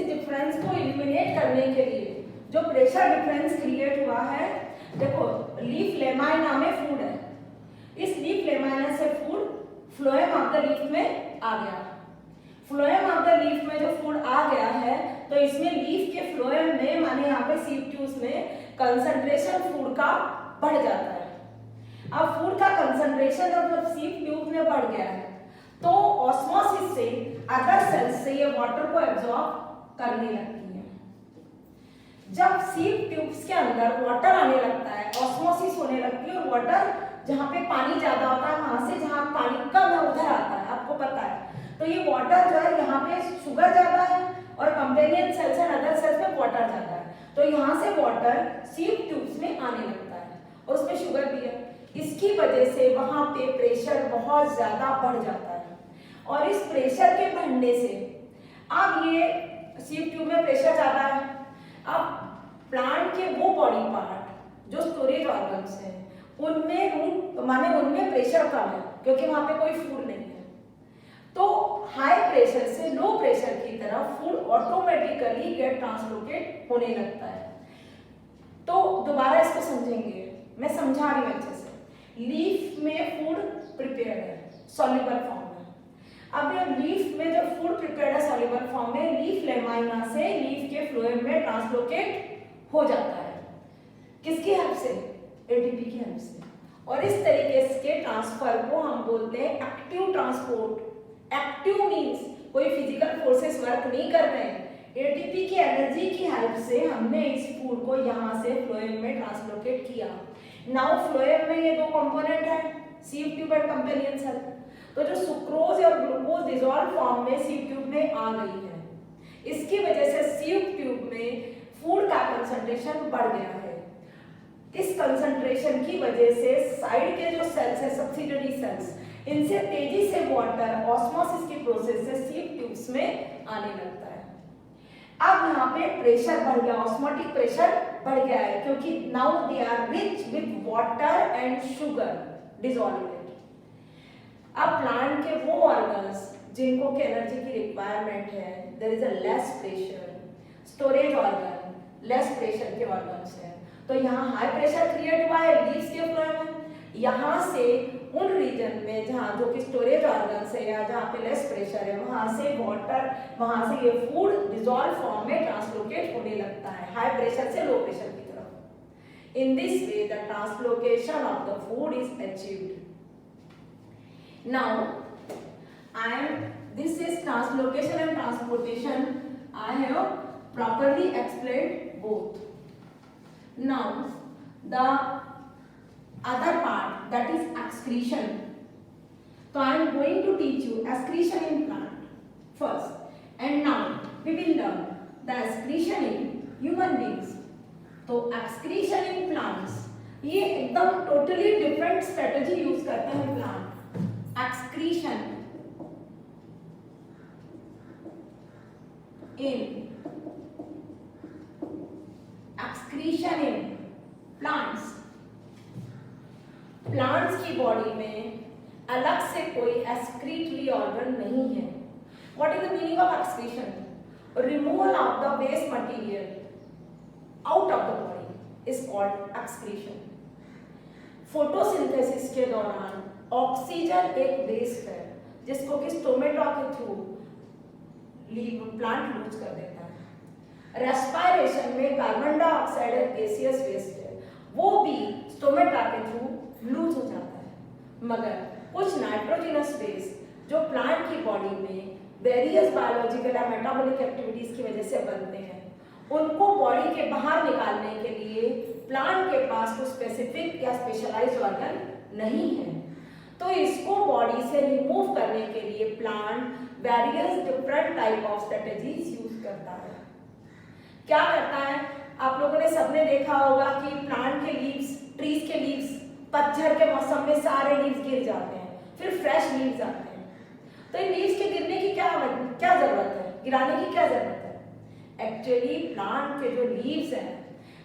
Difference को eliminate करने के लिए जो प्रेशर डिफरेंस क्रिएट हुआ है, देखो लीफ लेमाइना में फूड है, इस लीफ लेमाइना से food phloem of the leaf में आ गया। फ्लोएम ऑफ द लीफ में जो फूड आ गया है तो इसमें लीफ के फ्लोएम में माने यहाँ पे सीड ट्यूब्स में कंसंट्रेशन फूड का बढ़ जाता है। अब फूड का कंसंट्रेशन जब सीड ट्यूब में बढ़ गया है तो ऑस्मोसिस से अदर सेल्स से ये वाटर को एब्जॉर्ब करने लगती है। जब सीड ट्यूब्स के अंदर वाटर आने लगता है, ऑस्मोसिस होने लगती है और वाटर जहाँ पे पानी ज्यादा होता है वहां से जहाँ पानी कम है उधर आता है, आपको पता है। तो ये वाटर जो है यहाँ पे शुगर ज्यादा है और companion cells and other sales में वाटर ज्यादा है, तो यहाँ से वाटर सीड ट्यूब्स में आने लगता है और उसमें शुगर भी है। इसकी वजह से वहां पे प्रेशर बहुत ज्यादा बढ़ जाता है और इस प्रेशर के बढ़ने से अब ये सीड ट्यूब में प्रेशर ज्यादा है, अब प्लांट के वो बॉडी पार्ट जो स्टोरेज ऑर्गन्स हैं उनमें रूट माने उनमें प्रेशर कम है क्योंकि वहां पे कोई फूड नहीं है, तो हाई प्रेशर से लो प्रेशर की तरफ फूड ऑटोमेटिकली गेट ट्रांसलोकेट होने लगता है। तो दोबारा इसको समझेंगे, मैं समझा रही हूँ अच्छे से। लीफ में फूड प्रिपेयर्ड है सॉल्युबल फॉर्म में, अब ये लीफ में जो फूड प्रिपेयर्ड है सॉल्युबल फॉर्म में लीफ लेमाइना से लीफ के फ्लोएम में ट्रांसलोकेट हो जाता है, किसकी हेल्प से? एटीपी की हेल्प से। और इस तरीके के ट्रांसफर को हम बोलते हैं एक्टिव ट्रांसपोर्ट। एक्टिव मींस कोई फिजिकल फोर्सेस वर्क नहीं कर रहे हैं, एटीपी की एनर्जी की हेल्प से हमने इस फूड को यहाँ से फ्लोएम में ट्रांसलोकेट किया। नाउ फ्लोएम में ये दो कंपोनेंट है, sieve tube and companion cell, तो जो सुक्रोज और ग्लूकोज डिसॉल्व फॉर्म में सीड ट्यूब में आ गई है, इसकी वजह से सीड ट्यूब में फूड का कंसंट्रेशन बढ़ गया है। इस कंसंट्रेशन की वजह से साइड के जो सेल्स है सब्सिडियरी सेल्स, इनसे तेजी से वाटर ऑस्मोसिस की प्रोसेस से सीड ट्यूब्स में आने लगता है। अब यहाँ पे प्रेशर बढ़ गया, ऑस्मोटिक प्रेशर बढ़ गया है क्योंकि now they are rich with water and sugar dissolved. अब प्लांट के वो ऑर्गन्स जिनको की एनर्जी की रिक्वायरमेंट है, there is a less pressure, storage organ less pressure के ऑर्गन्स हैं, तो यहाँ हाई प्रेशर क्रिएट हुआ है लीव्स के फ्लोएम में। यहाँ से उन रीजन में जहाँ जो कि स्टोरेज ऑर्गन्स है या जहाँ पे लेस प्रेशर है वहाँ से वाटर, वहाँ से ये फूड डिसॉल्व फॉर्म में ट्रांसलोकेट होने लगता है हाई प्रेशर से लो प्रेशर की तरफ। In this way the translocation of the food is achieved. Now, this is translocation and transportation. I have properly explained both. Now, the other part, that is excretion. So, I am going to teach you excretion in plant first. And now, we will learn the excretion in human beings. तो excretion in plants, ये एकदम totally different strategy use करते हैं plant. Excretion in plants. Plants की body में अलग से कोई एक्सक्रीटरी ऑर्गन नहीं है। What is the meaning of excretion? Removal of the waste material out of the body is called excretion. Photosynthesis के दौरान ऑक्सीजन एक वेस्ट है जिसको कि स्टोमेटा के थ्रू प्लांट लूज कर देता है। रेस्पिरेशन में कार्बन डाइऑक्साइड एक गैसियस वेस्ट है, वो भी स्टोमेटा के थ्रू लूज हो जाता है। मगर कुछ नाइट्रोजनस वेस्ट जो प्लांट की बॉडी में वेरियस बायोलॉजिकल या मेटाबॉलिक एक्टिविटीज की वजह से बनते हैं, उनको बॉडी के बाहर निकालने के लिए प्लांट के पास कोई स्पेसिफिक या स्पेशलाइज्ड ऑर्गन नहीं है, तो इसको बॉडी से रिमूव करने के लिए plant various different type of strategies use करता है। क्या करता है? आप लोगों ने सबने देखा होगा कि प्लांट के लीव्स, ट्रीज के लीव्स पतझड़ के मौसम में सारे लीव्स गिर जाते हैं, फिर फ्रेश लीव्स आते हैं। तो इन लीव्स के गिरने की क्या जरूरत है, गिराने की क्या जरूरत है? एक्चुअली प्लांट के जो लीव्स हैं,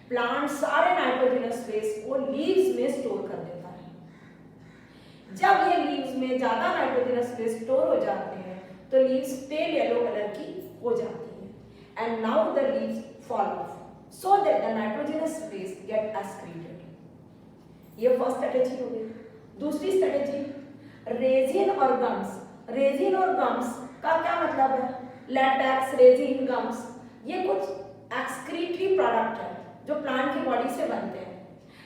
प्लांट सारे नाइट्रोजनस वेस्ट को लीव्स में स्टोर कर देता है। जब ये लीव्स में ज्यादा नाइट्रोजनस वेस्ट स्टोर हो जाते हैं तो लीव्स पेल येलो कलर की हो जाती है। and now the leaves fall off so that the nitrogenous waste get excreted. ये फर्स्ट स्ट्रेटेजी हो गई. दूसरी स्ट्रेटेजी रेजिन और गम्स. रेजिन और गम्स का क्या मतलब है? लैटेक्स, रेजिन, गम्स ये कुछ एक्सक्रीटरी प्रोडक्ट है जो प्लांट की बॉडी से बनते हैं.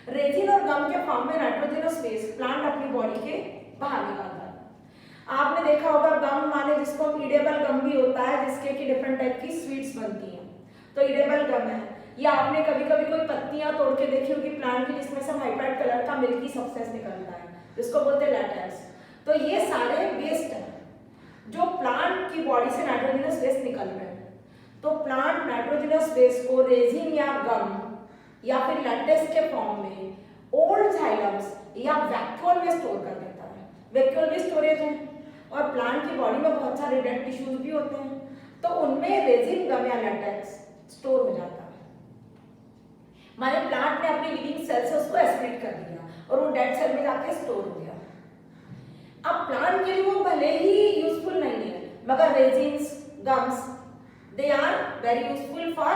रेजिन और गम के फॉर्म में नाइट्रोजनस वेस्ट प्लांट अपनी बॉडी के बाहर निकालता है. आपने देखा होगा गम माने जिसको ईडेबल गम भी होता है, जिसके की डिफरेंट टाइप की स्वीट्स बनती हैं, तो ईडेबल गम है. या आपने कभी कभी कोई पत्तियां तोड़ के देखी होगी प्लांट की जिसमें से वाइट कलर का मिल्की सब्सटेंस निकलता है जिसको बोलते हैं लैटेक्स. तो ये सारे वेस्ट हैं जो प्लांट की बॉडी से नाइट्रोजनस वेस्ट निकल रहे हैं. तो प्लांट नाइट्रोजनस वेस्ट को रेजिन या गम या फिर लैटेक्स के फॉर्म में ओल्ड जाइलम्स या वैक्यूल में स्टोर कर देता है. वैक्यूल भी स्टोरेज है और प्लांट की बॉडी में बहुत सारे डेड टिश्यूज भी होते हैं, तो उनमें रेजिन, गम या लैटेक्स स्टोर हो जाता है. हमारे प्लांट ने अपनी लिविंग सेल से उसको एक्सक्रीट कर दिया और वो डेड सेल में जाके स्टोर हो गया. अब प्लांट के लिए वो भले ही यूजफुल नहीं है, मगर resins, gums they are very useful for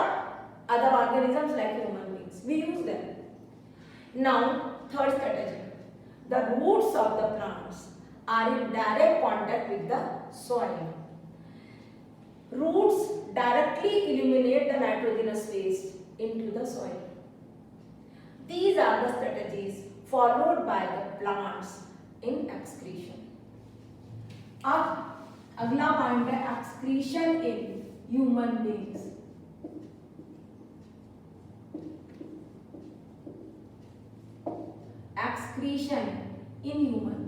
other organisms like human beings. We use them. Now third strategy, the roots of the plants are in direct contact with the soil. Roots directly eliminate the nitrogenous waste into the soil. These are the strategies followed by the plants in excretion. अब अगला point है excretion in human beings. Excretion in human beings.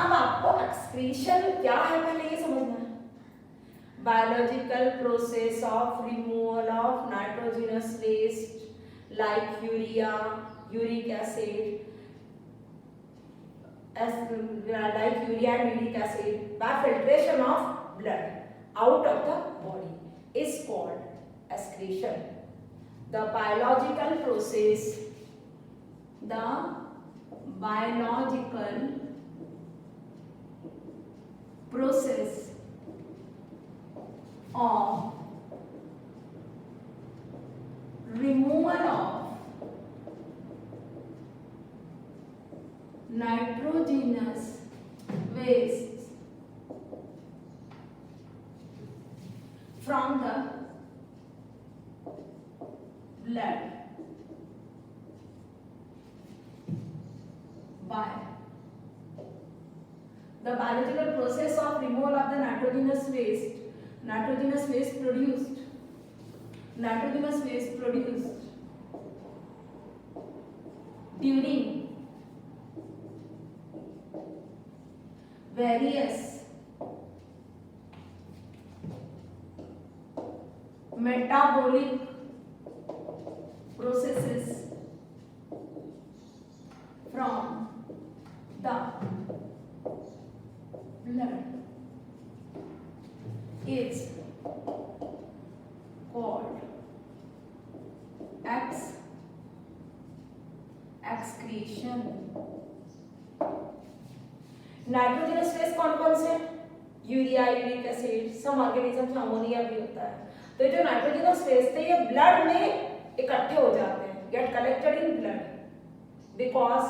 अब आपको excretion क्या है पहले ये समझना है. Biological process of removal of nitrogenous waste like urea, uric acid, like urea and uric acid by filtration of blood out of the body is called excretion. The biological process of removal of nitrogenous waste from the blood by the biological process of removal of the nitrogenous waste produced during various metabolic processes from the blood is called excretion. Nitrogenous waste कौन कौन से? Urea, uric acid, some organism में ammonia भी होता है. तो जो nitrogenous waste है ये ब्लड में इकट्ठे हो जाते हैं, get collected in blood, because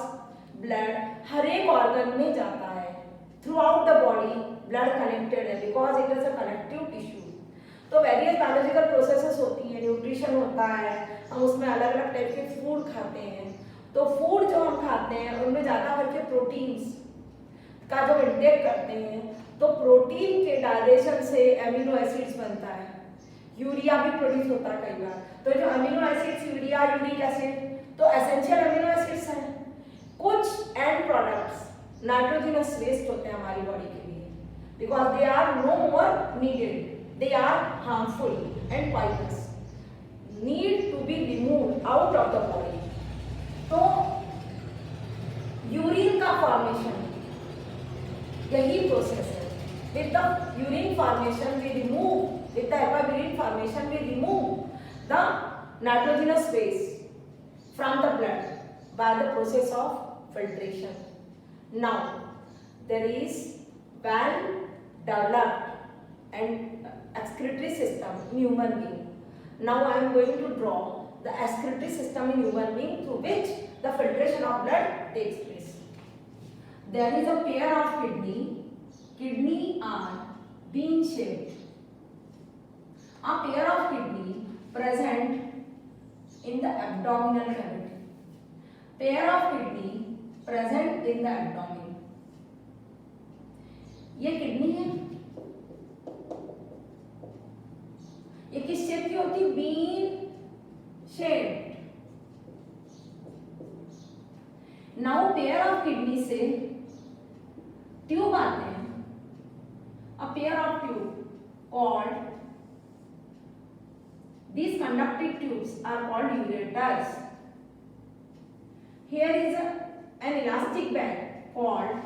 blood हर एक ऑर्गन में जाता है. Throughout the body blood connected है because it is a connective tissue. तो वेरियस बायोलॉजिकल प्रोसेसेस होती हैं, न्यूट्रिशन होता है, हम उसमें अलग अलग टाइप के फूड खाते हैं. तो फूड जो हम खाते हैं उनमें ज़्यादा करके प्रोटीन्स का जो इंटेक करते हैं, तो प्रोटीन के डाइजेशन से एमिनो एसिड्स बनता है. यूरिया भी प्रोड्यूस होता है कई बार. तो जो amino acids, urea, uric acid, तो एसेंशियल अमीनो एसिड्स हैं. कुछ एंड प्रोडक्ट्स नाइट्रोजनस वेस्ट होते हैं हमारी बॉडी के लिए because they are no more needed, they are harmful and poisonous, need to be removed out of the body. तो urine का फॉर्मेशन यही प्रोसेस है. With the urine formation we remove, with the urine formation we remove the nitrogenous waste from the blood by the process of filtration. Now there is well developed and excretory system in human being. Now I am going to draw the excretory system in human being through which the filtration of blood takes place. There is a pair of kidney. Kidney are bean shaped. A pair of kidney present in the abdominal cavity. Pair of kidney present in the abdomen. ये kidney है. ये किस shape की होती है? Bean shape. Now pair of kidney से tube आते हैं. A pair of tube called, these conductive tubes are called ureters. Here is an elastic band called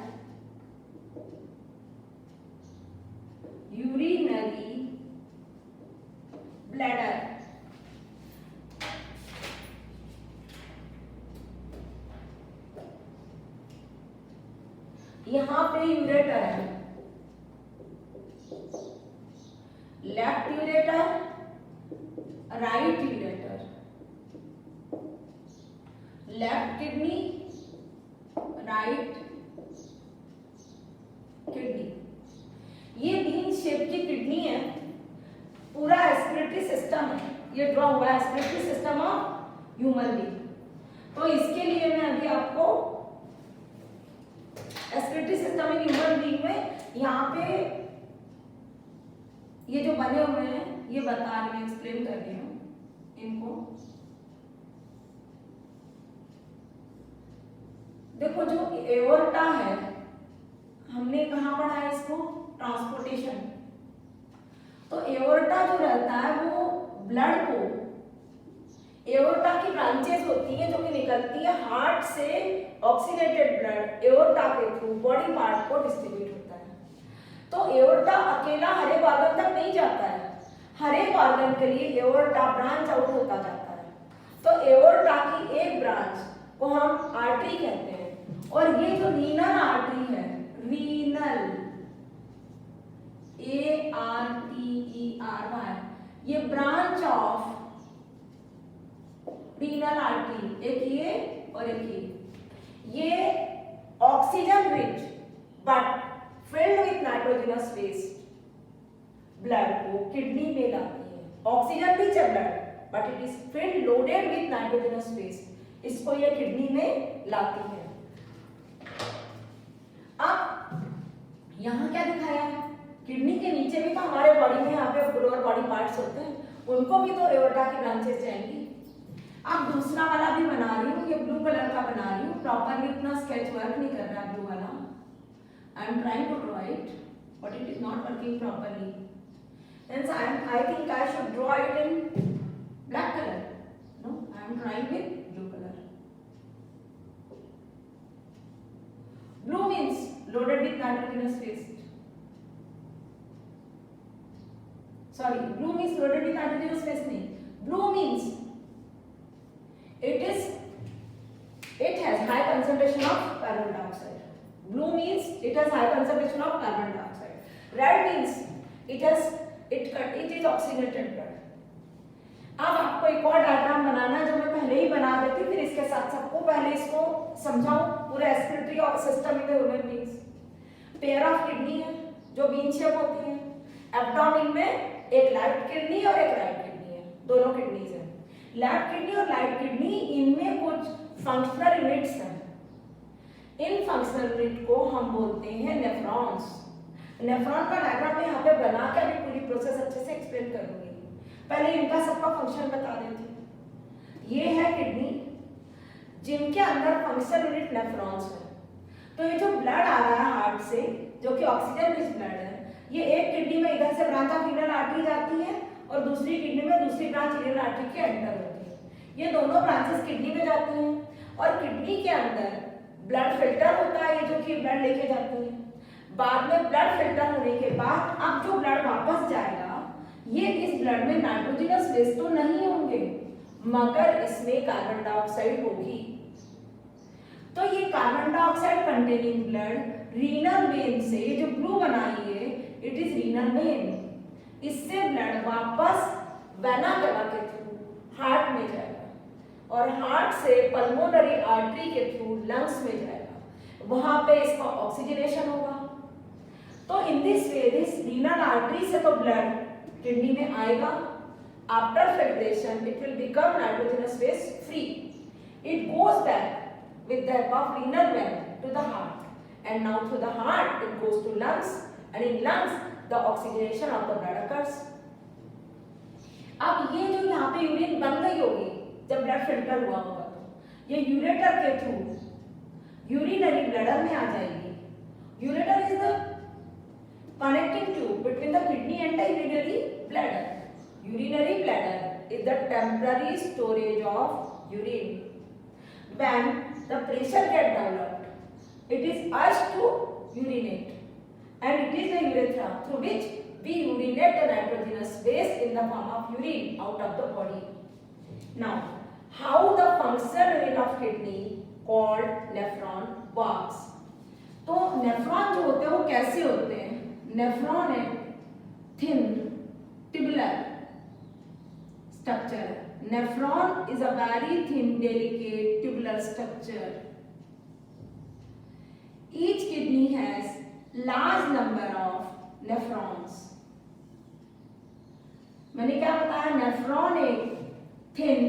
urinary bladder. यहां पे यूरेटर है. Left ureter, right ureter. Left kidney, right kidney. ये bean shape की kidney है. पूरा एस्क्रेटरी system है. ये draw हुआ है एस्क्रेटरी सिस्टम ऑफ ह्यूमन बीइंग. तो इसके लिए मैं अभी आपको एस्क्रेटरी सिस्टम इन ह्यूमन बीइंग में यहाँ पे ये जो बने हुए हैं ये बता रही हूँ, एक्सप्लेन कर रही हूँ इनको. देखो जो एओर्टा है, हमने कहाँ पढ़ा है इसको? ट्रांसपोर्टेशन. तो एओर्टा जो रहता है वो ब्लड को, एओर्टा की ब्रांचेस होती है जो कि निकलती है हार्ट से. ऑक्सीडेटेड ब्लड एओर्टा के थ्रू बॉडी पार्ट को डिस्ट्रीब्यूट होता है. तो एओर्टा अकेला हर एक ऑर्गन तक नहीं जाता है. हर एक ऑर्गन के लिए एओर्टा ब्रांच आउट होता जाता है. तो एओर्टा की एक ब्रांच को हम आर्टरी कहते हैं. और ये जो रीनल आर्टरी है, रीनल ARTERY, ये ब्रांच ऑफ रीनल आर्टरी, एक ये और एक ये oxygen rich but filled with nitrogenous waste blood को किडनी में लाती है. ऑक्सीजन रिच है blood but it is filled loaded with nitrogenous waste. इसको ये किडनी में लाती है. अब यहाँ क्या दिखाया है? किडनी के नीचे भी तो हमारे बॉडी में यहाँ पे लोअर बॉडी पार्ट्स होते हैं, उनको भी तो एओर्टा की ब्रांचेस जाएंगी. अब दूसरा वाला भी बना रही हूँ, ये ब्लू कलर का बना रही हूँ. प्रॉपरली इतना स्केच वर्क नहीं कर रहा ब्लू वाला. I am trying to draw it but it is not working properly. Hence I think I should draw it in black color. No, I am drawing with blue color. Blue means loaded with nitrogenous waste. Sorry, blue means loaded with nitrogenous waste नहीं. Blue means it has high concentration of carbon dioxide. Blue means it has high concentration of carbon dioxide. Red means it is oxygenated blood. अब आपको एक और diagram बनाना है जो मैं पहले ही बना देती, फिर इसके साथ सबको पहले इसको समझाऊं पूरे एस्क्रेटरी और system in the human beings. Pair of kidney है जो बीन शेप होती है. एब्डोमेन में एक लेफ्ट किडनी और एक राइट किडनी है, दोनों किडनीज हैं. लेफ्ट किडनी और राइट किडनी, इनमें कुछ फंक्शनल यूनिट्स हैं. इन फंक्शनल यूनिट को हम बोलते हैं नेफ्रॉन्स. नेफ्रॉन का डायग्राम मैं यहाँ पे बना के अभी पूरी प्रोसेस अच्छे से एक्सप्लेन करूंगी. पहले इनका सबका फंक्शन बता देती हूँ. ये है किडनी जिनके अंदर फंक्शनल यूनिट नेफ्रॉन्स है. तो ये जो ब्लड आ रहा है हार्ट से जो कि ऑक्सीजन रिच ब्लड है, ये एक किडनी में इधर से ब्रांच ऑफ रीनल आर्टरी जाती है और दूसरी किडनी में दूसरी ब्रांच रीनल आर्टरी के एंटर होती है. ये दोनों ब्रांचेस किडनी में जाती हैं और किडनी के अंदर ब्लड फिल्टर होता है ये जो कि ब्लड लेके जाती है. बाद में ब्लड फिल्टर होने के बाद अब जो ब्लड वापस जाएगा, ये इस ब्लड में नाइट्रोजनस वेस्ट तो नहीं होंगे मगर इसमें कार्बन डाइऑक्साइड होगी. तो ये carbon dioxide containing blood renal vein से, जो ब्लू बनाई है इट इज रीनल वेन. इससे ब्लड वापस वेना कवा के थ्रू हार्ट में जाएगा और हार्ट से पल्मोनरी आर्टरी के थ्रू लंग्स में जाएगा, वहां पे इसका ऑक्सीजनेशन होगा। तो in this way this renal artery से तो ब्लड किडनी में आएगा। After filtration it will become nitrogenous base free, it goes back with the help of renal vein to the heart and now through the heart it goes to lungs and in lungs the oxygenation of the blood occurs. अब ये जो यहाँ पे urine बन गई होगी जब blood filter हुआ होगा, तो ये यूरेटर के थ्रू यूरिनरी ब्लैडर में आ जाएगी। Ureter is the connecting tube between the kidney and the urinary bladder. Urinary bladder is the temporary storage of urine. When the pressure gets developed, it is urged to urinate, and it is the urethra through which we urinate the nitrogenous waste in the form of urine out of the body. Now, how the functional unit of kidney called nephron works? तो nephron जो होते हैं वो कैसे होते हैं? Nephron एक thin tubular structure है। Nephron is a very thin delicate tubular structure. Each kidney has large number of nephrons. मैंने क्या बताया? नेफ्रॉन एक थिन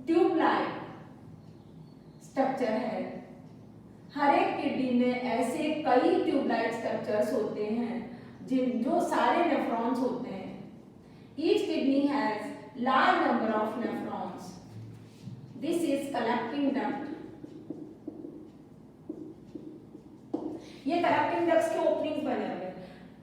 ट्यूब लाइक स्ट्रक्चर है। हर एक किडनी में ऐसे कई ट्यूबलाइट स्ट्रक्चर्स होते हैं जो सारे नेफ्रॉन्स होते हैं। Each kidney has large number of nephrons. This is collecting duct. ये कलेक्टिंग डक्ट्स के ओपनिंग्स बने हुए हैं।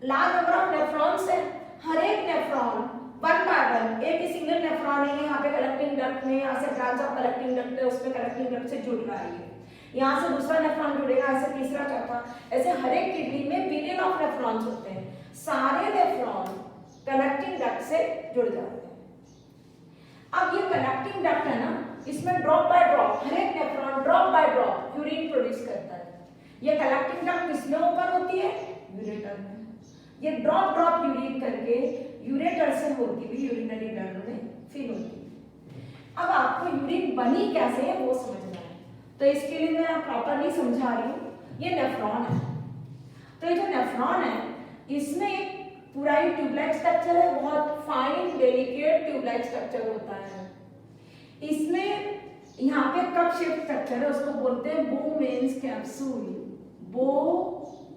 लार्ज नंबर ऑफ नेफ्रॉन्स है। हर एक नेफ्रॉन वन बाय वन, एक ही सिंगल नेफ्रॉन है यहाँ पे कलेक्टिंग डक्ट में, यहाँ से ब्रांच ऑफ कलेक्टिंग डक्ट है, उसमें कलेक्टिंग डक्ट से जुड़ रहा है। यहाँ से दूसरा नेफ्रॉन जुड़ेगा, ऐसे तीसरा चौथा, ऐसे हर एक किडनी में बिलियन ऑफ नेफ्रॉन्स होते हैं। सारे नेफ्रॉन कनेक्टिंग डक्ट से जुड़ जाते हैं। अब ये कनेक्टिंग डक्ट है ना, इसमें ड्रॉप बाय ड्रॉप हर एक nephron drop by drop urine produce करता है। ये कनेक्टिंग डक्ट किसमें ओपन होती है? यूरेटर में। ये ड्रॉप ड्रॉप यूरिन करके यूरेटर से होती हुई यूरिनरी ब्लैडर में फिल होती है। अब आपको यूरिन बनी कैसे है वो समझना है, तो इसके लिए मैं प्रॉपरली समझा रही हूँ। ये नेफ्रॉन है, तो ये जो नेफ्रॉन है इसमें एक पूरा ही ट्यूबलाइट स्ट्रक्चर है, बहुत फाइन डेलिकेट ट्यूबलाइट स्ट्रक्चर होता है। इसमें यहाँ पे कप शेप स्ट्रक्चर है, उसको बोलते हैं बोमेन्स कैप्सूल। Bowman's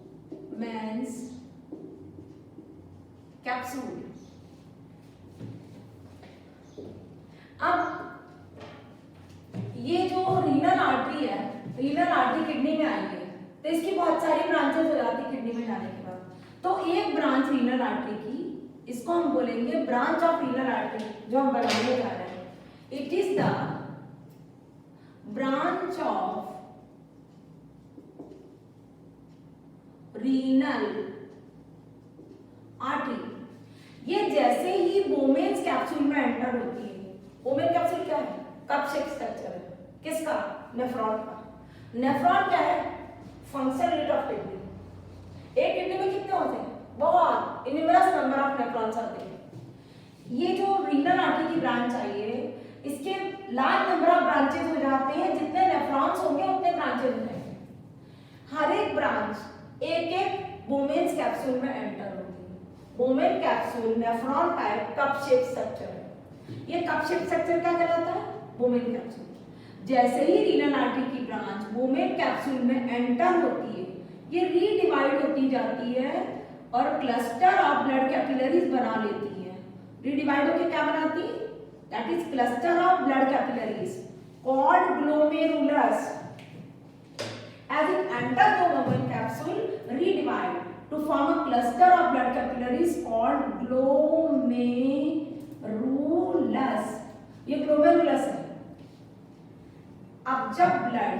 capsule. अब ये जो रीनल आर्टरी है, रीनल आर्टरी किडनी में आई है, तो इसकी बहुत सारी ब्रांचेस हो जाती है किडनी में जाने के बाद। तो एक ब्रांच रीनल आर्टरी की, इसको हम बोलेंगे ब्रांच ऑफ रीनल आर्टरी, जो हम बनाने जा रहे हैं। It is the branch of renal artery. ये जैसे ही बोमेन्स कैप्सूल में एंटर होती है, बोमेन कैप्सूल क्या है? कप शेप स्ट्रक्चर है। किसका? नेफ्रॉन का। नेफ्रॉन क्या है? Functional unit of kidney. एक किडनी में कितने होते हैं? बहुत इनमेरस नंबर ऑफ नेफ्रॉन्स आते हैं। ये जो रीनल आर्टरी की ब्रांच आई है, इसके लार्ज नंबर ऑफ ब्रांचेस हो जाते हैं। जितने नेफ्रॉन्स होंगे उतने ब्रांचेस होंगे। हर एक ब्रांच एक एक बोमेन्स कैप्सूल में एंटर होगी। बोमेन कैप्सूल नेफ्रॉन का एक कप शेप स्ट्रक्चर है। ये कप शेप स्ट्रक्चर क्या कहलाता है? Bowman capsule. जैसे ही रीनल आर्टरी की ब्रांच बोमेन कैप्सूल में एंटर होती है, ये रीडिवाइड होती जाती है और क्लस्टर ऑफ ब्लड कैपिलरीज बना लेती है। रीडिवाइड होकर क्या बनाती है? That is cluster of blood capillaries called glomerulus. As it enters the bomen capsule, redivide to form a cluster of blood capillaries called glomerulus. ये glomerulus है। अब जब ब्लड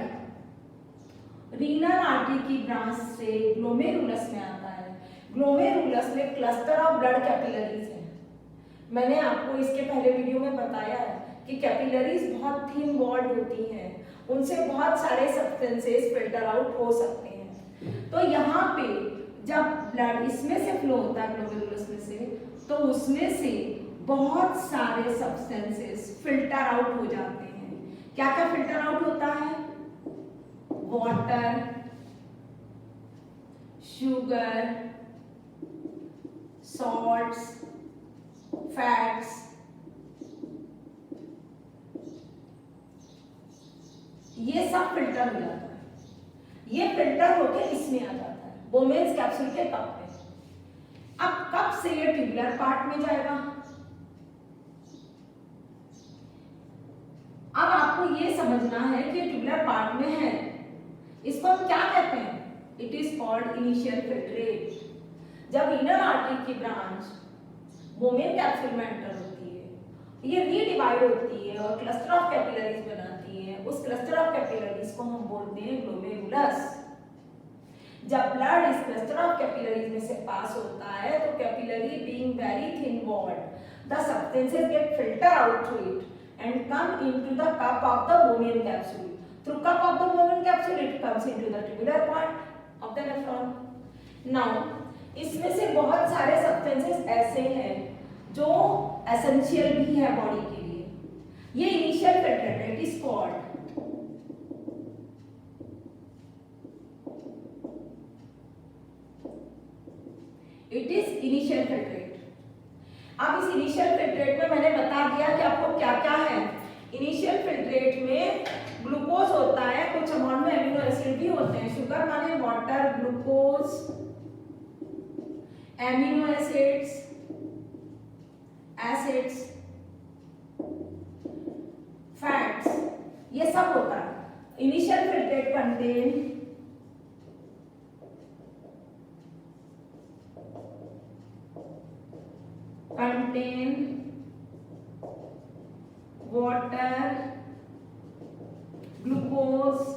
रीनल आर्टरी की ब्रांच से ग्लोमेरुलस में आता है, ग्लोमेरुलस में क्लस्टर ऑफ ब्लड कैपिलरीज है। मैंने आपको इसके पहले वीडियो में बताया है कि कैपिलरीज बहुत थिन वॉल्ड होती हैं, उनसे बहुत सारे सब्सटेंसेस फिल्टर आउट हो सकते हैं। तो यहाँ पे जब ब्लड इसमें से फ्लो होता है ग्लोमेरुलस में से, तो उसमें से बहुत सारे सब्सटेंसेस फिल्टर आउट हो जाते हैं। क्या क्या फिल्टर आउट होता है? वाटर, शुगर, सॉल्ट्स, फैट्स, ये सब फिल्टर हो जाता है। ये फिल्टर होके इसमें आ जाता है बोमेन्स कैप्सूल के कप में। अब कप से ये ट्यूबुलर पार्ट में जाएगा। अब आपको ये समझना है कि ट्यूबुलर पार्ट में है, इसको हम क्या कहते हैं? It is called initial filtrate. जब इनर आर्टरी की ब्रांच बोमेन कैप्सूल में एंटर होती है, ये रीडिवाइड होती है और क्लस्टर ऑफ कैपिलरीज बनाती है। उस क्लस्टर ऑफ कैपिलरीज को हम बोलते हैं ग्लोमेरुलस। जब ब्लड इस क्लस्टर ऑफ कैपिलरीज में से पास होता है तो capillary being very thin walled, the substances get filter out through it and come into the cup of the Bowman capsule. Through cup of the Bowman capsule, it comes into the tubular part of the nephron. Now, इसमें से बहुत सारे substances ऐसे हैं जो essential भी है body के लिए। ये initial filtrate, it is called initial filtrate. अब इस इनिशियल फिल्ट्रेट में मैंने बता दिया कि आपको क्या क्या है। इनिशियल फिल्ट्रेट में ग्लूकोज होता है, कुछ अमाउंट में एमिनो एसिड भी होते हैं। शुगर माने water, glucose, amino acids, fats, ये सब होता है। Initial filtrate contain water, glucose,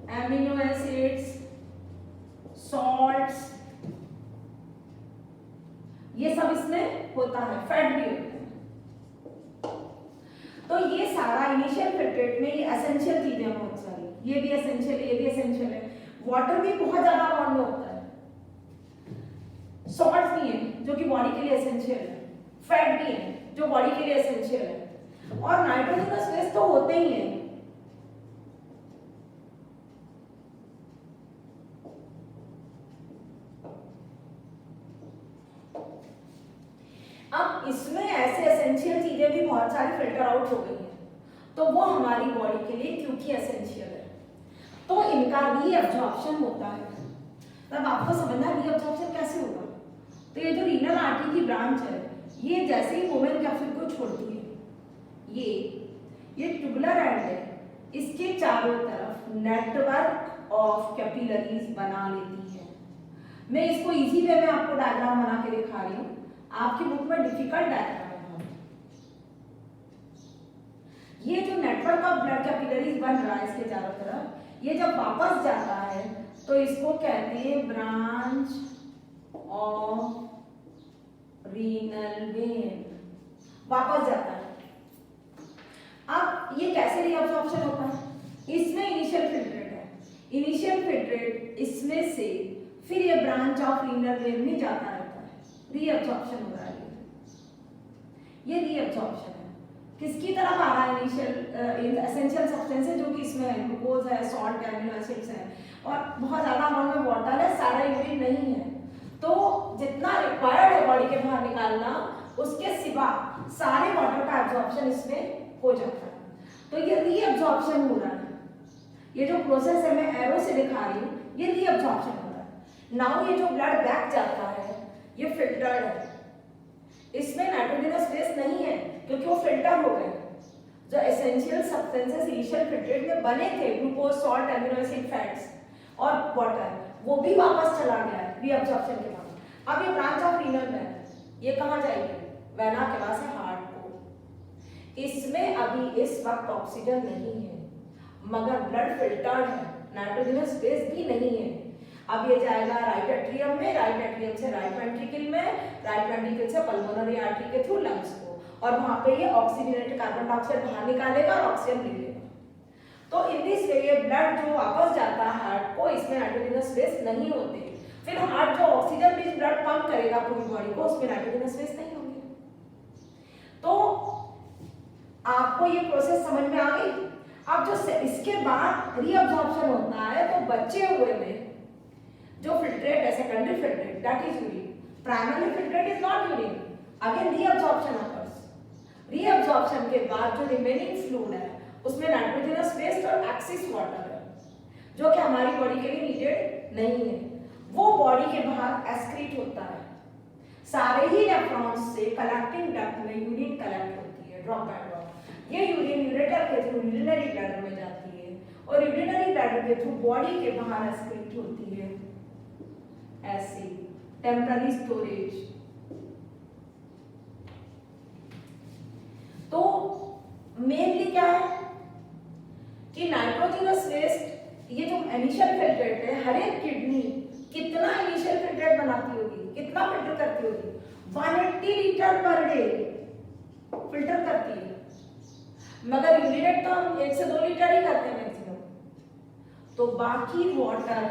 amino acids, salts, ये सब इसमें होता है। फैट भी होता है। तो ये सारा इनिशियल फिल्ट्रेट में ये एसेंशियल चीजें हैं बहुत सारी। ये भी एसेंशियल है, ये भी एसेंशियल है। वाटर भी बहुत ज्यादा अमाउंट में होता है। सॉल्ट भी है जो कि बॉडी के लिए एसेंशियल है। फैट भी है जो बॉडी के लिए एसेंशियल है। और नाइट्रोजनस बेस तो होते ही हैं। अब इसमें ऐसे एसेंशियल चीजें भी बहुत सारी फिल्टर आउट हो गई हैं, तो वो हमारी बॉडी के लिए क्योंकि एसेंशियल है तो इनका रीअब्जॉर्प्शन होता है। तब आपको समझना रीअब्जॉर्प्शन कैसे होगा। तो ये जो रीनल आर्टरी की ब्रांच है, ये जैसे ही बोमेन कैप्सूल को छोड़ती है, ये ट्यूबुलर एंड है, इसके चारों तरफ नेटवर्क ऑफ कैपिलरीज बना लेती है। मैं इसको इजी वे में आपको डायग्राम बना के दिखा रही हूँ। आपकी बुक में डिफिकल्ट डायग्राम है। ये जो नेटवर्क ऑफ ब्लड कैपिलरीज बन रहा है इसके चारों तरफ, ये जब वापस जाता है तो इसको कहते हैं ब्रांच ऑफ रीनल वेन। वापस जाता है। अब ये कैसे रीअब्जॉर्प्शन होता है? इसमें इनिशियल फिल्ट्रेट है। इनिशियल फिल्ट्रेट इसमें से फिर ये ब्रांच ऑफ रीनल वेन में जाता रहता है। रीअब्जॉर्प्शन हो रहा है। ये रीअब्जॉर्प्शन है। किसकी तरफ आ रहा है? इनिशियल एसेंशियल सब्सटेंसेस जो कि इसमें है, ग्लूकोज है, सॉल्ट, एमिनो एसिड्स है और बहुत ज्यादा अमाउंट में वाटर है, सारा यूरिन नहीं है। तो जितना रिक्वायर्ड है बॉडी के बाहर निकालना, उसके सिवा सारे वाटर का एब्जॉर्प्शन इसमें हो जाता है। तो ये रीअब्जॉर्प्शन हो रहा है। ये जो प्रोसेस है मैं एरो से दिखा रही हूँ, ये रीअब्जॉर्प्शन हो रहा है। नाउ ये जो ब्लड बैक जाता है ये फिल्टर्ड है। इसमें नाइट्रोजनस बेस नहीं है क्योंकि वो फिल्टर हो गए। जो एसेंशियल सब्सटेंसेस इनिशियल फिल्ट्रेट में बने थे, glucose, salt, amino acid, fats और वाटर, वो भी वापस चला गया है रीअब्जॉर्प्शन के बाद। अब ये ब्रांच ऑफ रीनल वेन ये कहाँ जाएगी? वेना केवा से हार्ट को। इसमें अभी इस वक्त ऑक्सीजन नहीं है मगर ब्लड फिल्टर्ड है, नाइट्रोजनस बेस भी नहीं है। अब ये जाएगा राइट एट्रियम में, राइट एट्रियम से राइट वेंट्रिकल में, राइट वेंट्रिकल से पल्मोनरी आर्टरी के थ्रू लंग्स को, और वहां पे ये ऑक्सीजनेटेड कार्बन डाइऑक्साइड बाहर निकालेगा और ऑक्सीजन ले लेगा। तो इन दिस वे ये ब्लड जो वापस जाता है हार्ट को, इसमें नाइट्रोजनस बेस नहीं होते। फिर हार्ट जो ऑक्सीजन रिच ब्लड पंप करेगा पूरी बॉडी को, उसमें नाइट्रोजनस वेस्ट नहीं होंगे। तो आपको ये प्रोसेस समझ में आ गई। अब जो इसके बाद रीअब्जॉर्प्शन होता है, तो बचे हुए में जो फिल्ट्रेट है, secondary filtrate, that is urine. Primary filtrate is not urine, again reabsorption occurs. Reabsorption के बाद जो रिमेनिंग फ्लूइड है उसमें नाइट्रोजनस वेस्ट और एक्सिस वाटर है, जो कि हमारी बॉडी के लिए नीडेड नहीं है, वो बॉडी के बाहर एक्सक्रीट होता है। सारे ही नेफ्रॉन्स से कलेक्टिंग डक्ट में यूरिन कलेक्ट होती है, ड्रॉप बाय ड्रॉप। ये यूरिन यूरेटर के थ्रू यूरिनरी ब्लैडर में जाती है और यूरिनरी ब्लैडर के थ्रू बॉडी के बाहर एक्सक्रीट होती है ऐसे टेम्पररी स्टोरेज। तो मेनली क्या है कि नाइट्रोजनस वेस्ट, ये जो इनिशियल फिल्ट्रेट है, हर एक किडनी कितना इनिशियल फिल्ट्रेट बनाती होगी, कितना फिल्टर करती होगी? 180 लीटर पर डे फिल्टर करती है, मगर यूरिनेट तो हम 1 से 2 लीटर ही करते हैं मैक्सिमम। तो बाकी water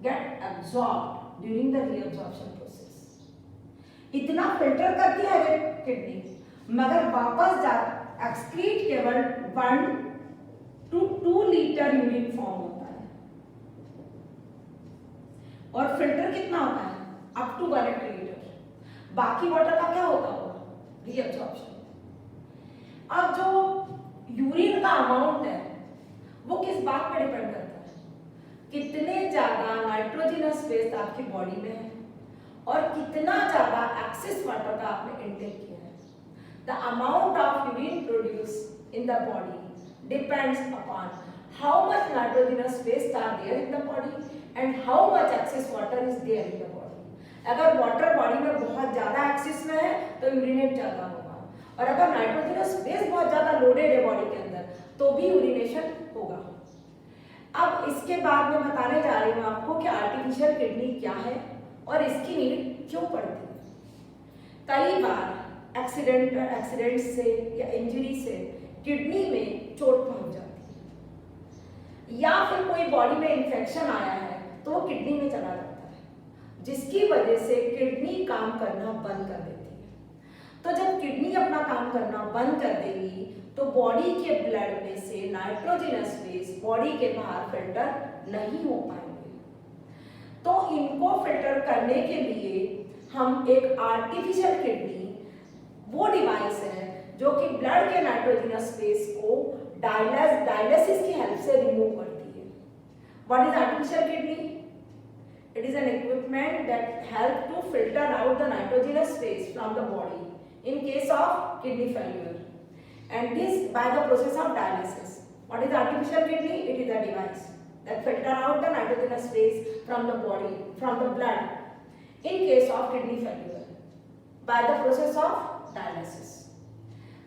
get absorbed during the reabsorption process. इतना फिल्टर करती है हर एक किडनी, मगर वापस जा एक्सक्रीट केवल 1 to 2 लीटर यूरिन फॉर्म होता है। और फिल्टर कितना होता है? Up to 180 litre. बाकी वाटर का क्या होता होगा? रीअब्जॉर्प्शन। अब जो यूरिन का अमाउंट है वो किस बात पर डिपेंड करता है? कितने ज्यादा नाइट्रोजनस वेस्ट आपकी बॉडी में है और कितना ज्यादा एक्सेस वाटर का आपने इनटेक किया है। The amount of urine produce in the body depends upon how much nitrogenous waste are there in the body and how much excess water is there in the body. अगर water body में बहुत ज्यादा access में है तो urinate ज्यादा होगा, और अगर नाइट्रोजनस वेस्ट बहुत ज्यादा लोडेड है बॉडी के अंदर तो भी यूरिनेशन होगा। अब इसके बाद मैं बताने जा रही हूँ आपको कि आर्टिफिशियल किडनी क्या है और इसकी नीड क्यों पड़ती है। कई बार एक्सीडेंट से या इंजरी से किडनी में चोट पहुंच जाती है, या फिर कोई बॉडी में इन्फेक्शन आया है तो वो किडनी में चला जाता है, जिसकी वजह से किडनी काम करना बंद कर देती है। तो जब किडनी अपना काम करना बंद कर देगी तो बॉडी के ब्लड में से नाइट्रोजनस वेस्ट बॉडी के बाहर फिल्टर नहीं हो पाएंगे। तो इनको फिल्टर करने के लिए हम एक आर्टिफिशियल किडनी, वो डिवाइस है जो कि ब्लड के नाइट्रोजनस वेस्ट को डायलिसिस की हेल्प से रिमूव करती है। What is artificial kidney? It is an equipment that help to filter out the nitrogenous waste from the body in case of kidney failure, and this by the process of dialysis. What is artificial kidney? It is a device that filter out the nitrogenous waste from the body, from the blood in case of kidney failure by the process of dialysis.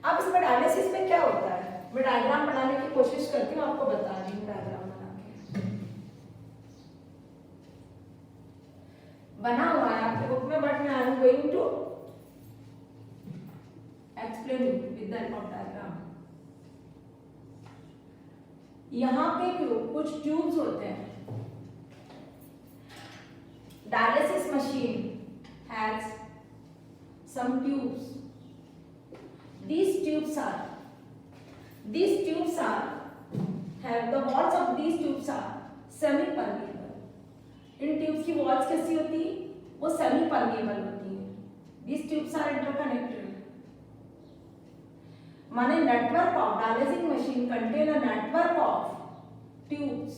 अब इसमें dialysis में क्या होता है, मैं diagram बनाने की कोशिश करती हूँ, आपको बता रही हूँ डायग्राम बना हुआ है आपके बुक में, बट मैं I am going to explain with the help of diagram. यहाँ पे कुछ ट्यूब्स होते हैं। Dialysis machine has some tubes. These tubes are have the walls of these tubes are semi permeable. In tubes की walls कैसी होती है? वो सेमी परमिएबल होती है। These tubes are interconnected. माने network of dialysis machine contain a network of tubes.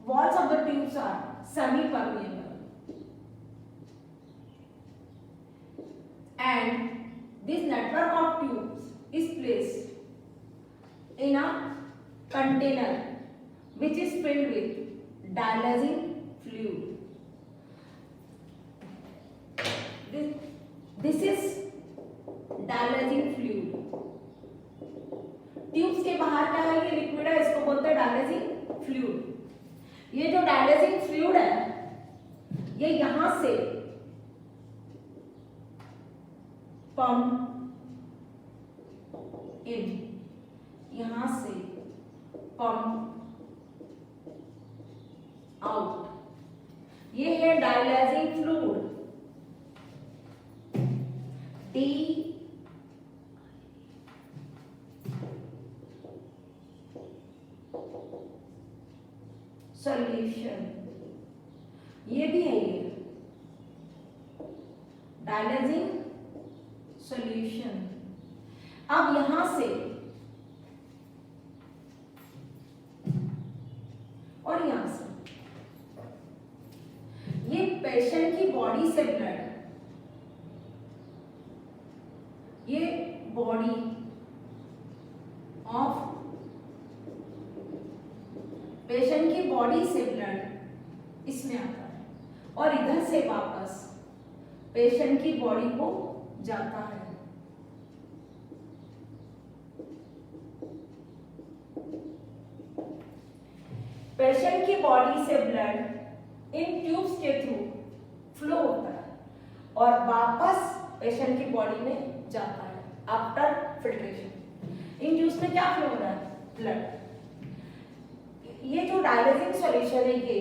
Walls of the tubes are semi permeable, and this network of tubes is placed in a container which is filled with dialysing fluid. This is dialysing fluid. Tubes के बाहर क्या है? ये liquid है, इसको बोलते हैं dialysing fluid. ये जो डायलिसिंग फ्लूइड है ये यहां से पंप इन, यहां से पंप आउट ये है डायलाइजिंग फ्लूइड, डी सॉल्यूशन, ये भी है, ये डायलाइजिंग सॉल्यूशन। अब यहां से और यहां से ये पेशेंट की बॉडी से ब्लड, ये बॉडी ऑफ पेशेंट की बॉडी से ब्लड इसमें आता है और इधर से वापस पेशेंट की बॉडी को जाता है। पेशेंट की बॉडी से ब्लड इन ट्यूब्स के थ्रू फ्लो होता है और वापस पेशेंट की बॉडी में जाता है आफ्टर फिल्ट्रेशन। इन ट्यूब्स में क्या फ्लो हो रहा है? ब्लड। ये जो डायलाइजिंग सॉल्यूशन है ये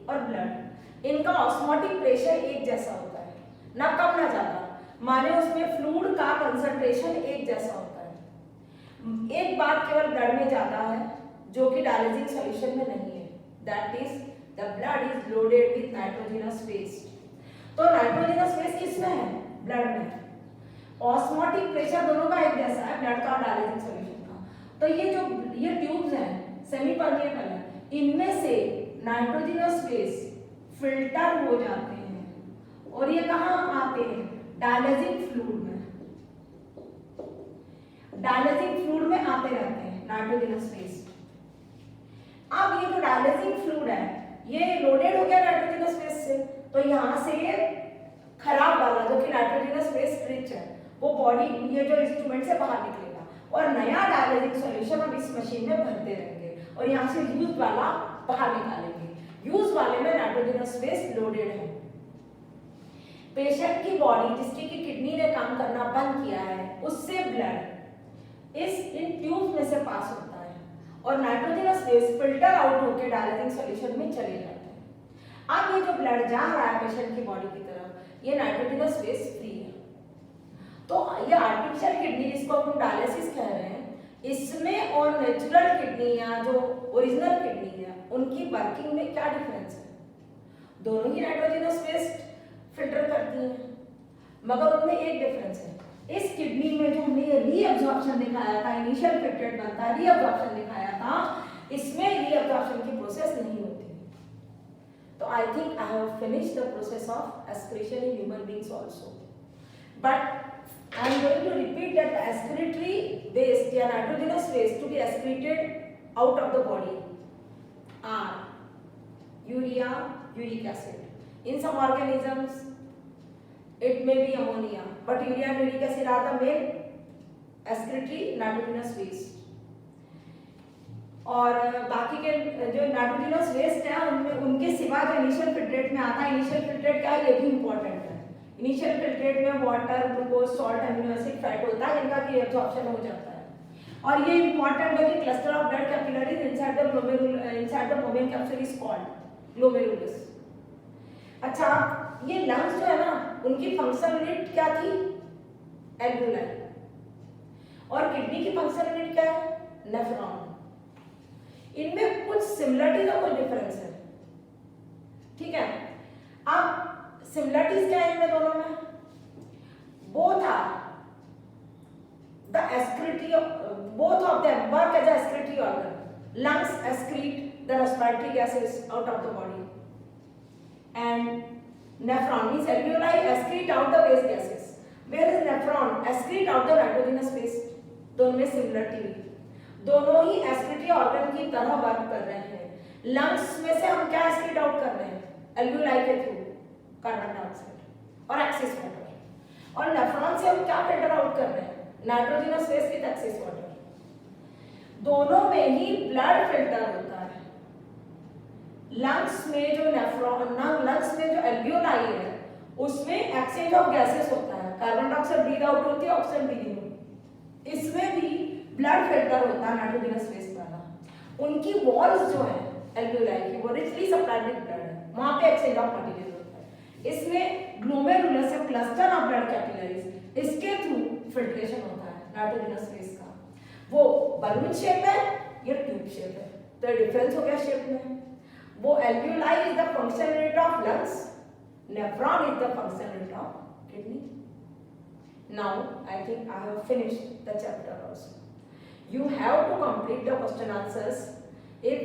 और ब्लड, इनका ऑस्मोटिक प्रेशर एक जैसा होता है, ना कम ना ज्यादा, माने उसमें फ्लूइड का कंसंट्रेशन एक जैसा होता है। एक बात केवल ब्लड में जाता है जो कि डायलाइजिंग सॉल्यूशन में नहीं है, that is the blood is loaded with nitrogenous waste. तो नाइट्रोजनस वेस्ट किसमें है? ब्लड में। ऑस्मोटिक प्रेशर दोनों का एक जैसा है, ब्लड का और डायलाइजिंग सॉल्यूशन का। तो ये ट्यूब्स हैं सेमी परमिएबल है, इनमें से नाइट्रोजनस वेस्ट फिल्टर हो जाते हैं और ये कहाँ आते हैं? डायलाइजिंग फ्लूइड में। डायलाइजिंग फ्लूइड में आते रहते हैं नाइट्रोजनस वेस्ट। अब ये जो डायलाइजिंग फ्लूइड है ये लोडेड हो गया नाइट्रोजनस वेस्ट से, तो यहाँ से ये खराब वाला जो कि नाइट्रोजनस वेस्ट रिच है वो बॉडी ये जो इंस्ट्रूमेंट से बाहर निकलेगा और नया डायलाइजिंग सॉल्यूशन हम इस मशीन में भरते रहेंगे और यहाँ से यूज वाला बाहर निकालेंगे। यूज वाले में नाइट्रोजनस वेस्ट लोडेड है। पेशेंट की बॉडी जिसकी की किडनी ने काम करना बंद किया है उससे ब्लड इन ट्यूब्स में से पास होता है और नाइट्रोजनस वेस्ट फिल्टर आउट होकर डायलाइजिंग सॉल्यूशन में चले जाते हैं। अब ये जो ब्लड जा रहा है पेशेंट की बॉडी की तरफ, ये नाइट्रोजनस वेस्ट फ्री है। तो ये आर्टिफिशियल किडनी जिसको हम डायलिसिस कह रहे हैं, इसमें और नेचुरल किडनी या जो ओरिजिनल किडनी है उनकी वर्किंग में क्या डिफरेंस है? दोनों ही नाइट्रोजनस वेस्ट फिल्टर करती हैं, मगर उनमें एक डिफरेंस है। इस किडनी में जो हमने रीअब्जॉर्प्शन दिखाया था, इनिशियल फिल्ट्रेट बनता है, रीअब्जॉर्प्शन दिखाया था, इसमें रीअब्जॉर्प्शन की प्रोसेस नहीं होती। तो I think I have finished the process of excretion in human beings also, but I am going to repeat that the excretory waste या nitrogenous waste to be excreted out of the body are urea, uric acid. In some organisms, it may be ammonia, but urea and uric acid are the main excretory nitrogenous waste. और बाकी के जो nitrogenous waste है उनमें उनके सिवा जो initial filtrate में आता है, इनिशियल फिल्ट्रेट क्या है ये भी इंपॉर्टेंट है। इनिशियल फिल्ट्रेट में water, glucose, salt, amino acid, fat होता है, इनका की एब्जॉर्प्शन हो जाता है। और ये इंपॉर्टेंट है कि cluster of blood capillaries inside the Momen capsule is called glomerulus. अच्छा, ये लंग्स जो है ना उनकी फंक्शन यूनिट क्या थी? एल्वियोलाई। और किडनी की फंक्शन यूनिट क्या है? नेफ्रॉन। इनमें कुछ सिमिलरिटीज और कुछ डिफरेंस है, ठीक है। अब सिमिलरिटीज क्या है इनमें दोनों में? Both are the excretory, both of them work as excretory organ. Lungs excrete the respiratory gases out of the body and nephron means alveoli excrete out the waste gases, where is nephron excrete out the nitrogenous waste. दोनों में similarity, दोनों ही excretory organ की तरह work कर रहे हैं। Lungs में से हम क्या एक्सक्रीट आउट कर रहे हैं? एल्वियोलाई के थ्रू कार्बन डाइऑक्साइड और एक्सेस वाटर। और नेफ्रॉन से हम क्या फिल्टर आउट कर रहे हैं? Nitrogenous waste with excess water. दोनों में ही ब्लड फिल्टर होता है। लंग्स में जो लंग्स में जो एल्वियोलाई है उसमें एक्सचेंज ऑफ गैसेस होता है, कार्बन डाइऑक्साइड ब्रीथ आउट होती है, ऑक्सीजन ब्रीथ इन। इसमें भी ब्लड फिल्टर होता है नाइट्रोजनस वेस्ट वाला। उनकी वॉल्स जो है एल्वियोलाई की, वो रिचली सप्लाइड विद ब्लड है, वहां पे एक्सचेंज ऑफ मटेरियल होता है। इसमें ग्लोमेरुलस से क्लस्टर ऑफ ब्लड कैपिलरीज, इसके थ्रू फिल्ट्रेशन होता है नाइट्रोजनस फेस का। वो बलून शेप है, ये ट्यूब शेप है, तो डिफरेंस हो गया शेप में। वो alveoli is the functional unit of lungs, nephron is the functional unit of kidney. Now I think I have finished the chapter also. You have to complete the question answers. If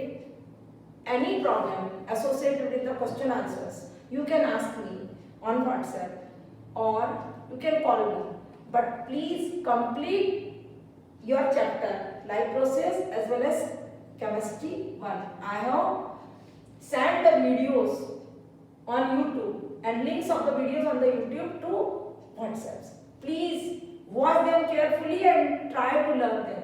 any problem associated with the question answers, you can ask me on WhatsApp or you can call me. But please complete your chapter life process as well as chemistry 1. I have sent the videos on YouTube and links of the videos on the YouTube to WhatsApp. Please watch them carefully and try to learn them.